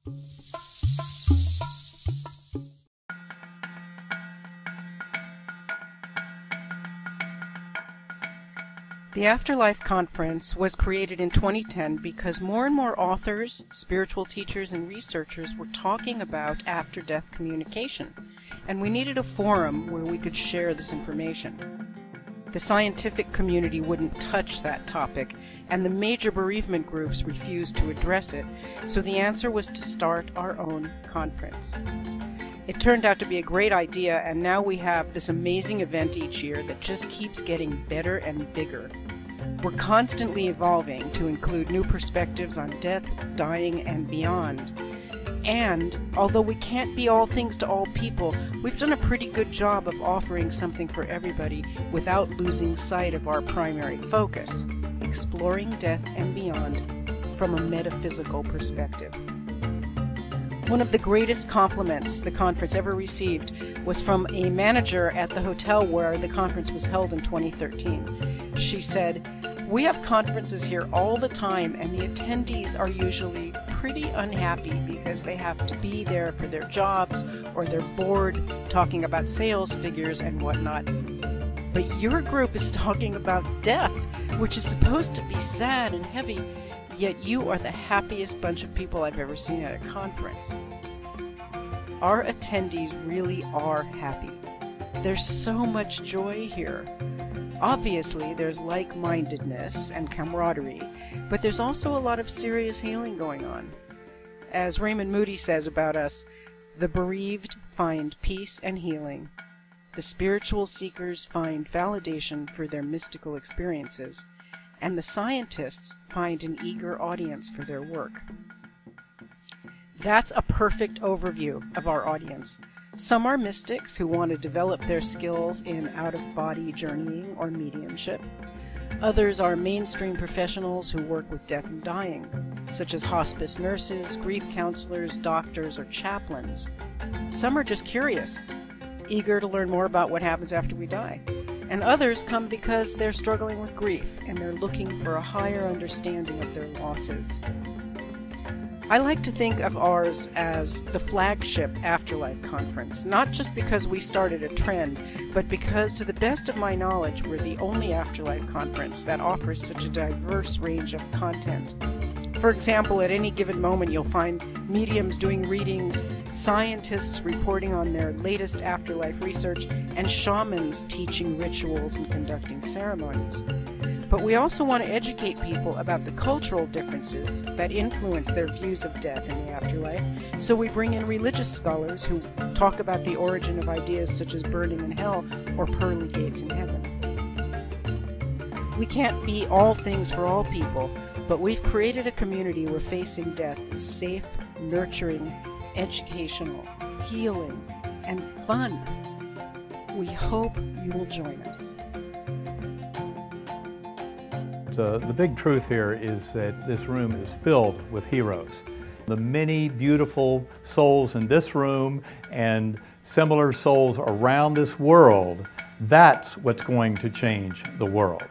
The Afterlife Conference was created in 2010 because more and more authors, spiritual teachers, and researchers were talking about after-death communication, and we needed a forum where we could share this information. The scientific community wouldn't touch that topic, and the major bereavement groups refused to address it, so the answer was to start our own conference. It turned out to be a great idea, and now we have this amazing event each year that just keeps getting better and bigger. We're constantly evolving to include new perspectives on death, dying, and beyond. And, although we can't be all things to all people, we've done a pretty good job of offering something for everybody without losing sight of our primary focus, exploring death and beyond from a metaphysical perspective. One of the greatest compliments the conference ever received was from a manager at the hotel where the conference was held in 2013. She said, "We have conferences here all the time, and the attendees are usually pretty unhappy because they have to be there for their jobs or they're bored talking about sales figures and whatnot. But your group is talking about death, which is supposed to be sad and heavy, yet you are the happiest bunch of people I've ever seen at a conference." Our attendees really are happy. There's so much joy here. Obviously, there's like-mindedness and camaraderie, but there's also a lot of serious healing going on. As Raymond Moody says about us, the bereaved find peace and healing. The spiritual seekers find validation for their mystical experiences, and the scientists find an eager audience for their work. That's a perfect overview of our audience. Some are mystics who want to develop their skills in out-of-body journeying or mediumship. Others are mainstream professionals who work with death and dying, such as hospice nurses, grief counselors, doctors, or chaplains. Some are just curious, eager to learn more about what happens after we die. And others come because they're struggling with grief and they're looking for a higher understanding of their losses. I like to think of ours as the flagship Afterlife Conference, not just because we started a trend, but because, to the best of my knowledge, we're the only Afterlife Conference that offers such a diverse range of content. For example, at any given moment you'll find mediums doing readings, scientists reporting on their latest afterlife research, and shamans teaching rituals and conducting ceremonies. But we also want to educate people about the cultural differences that influence their views of death in the afterlife, so we bring in religious scholars who talk about the origin of ideas such as burning in hell or pearly gates in heaven. We can't be all things for all people, but we've created a community where facing death is safe, nurturing, educational, healing, and fun. We hope you will join us. The big truth here is that this room is filled with heroes. The many beautiful souls in this room and similar souls around this world, that's what's going to change the world.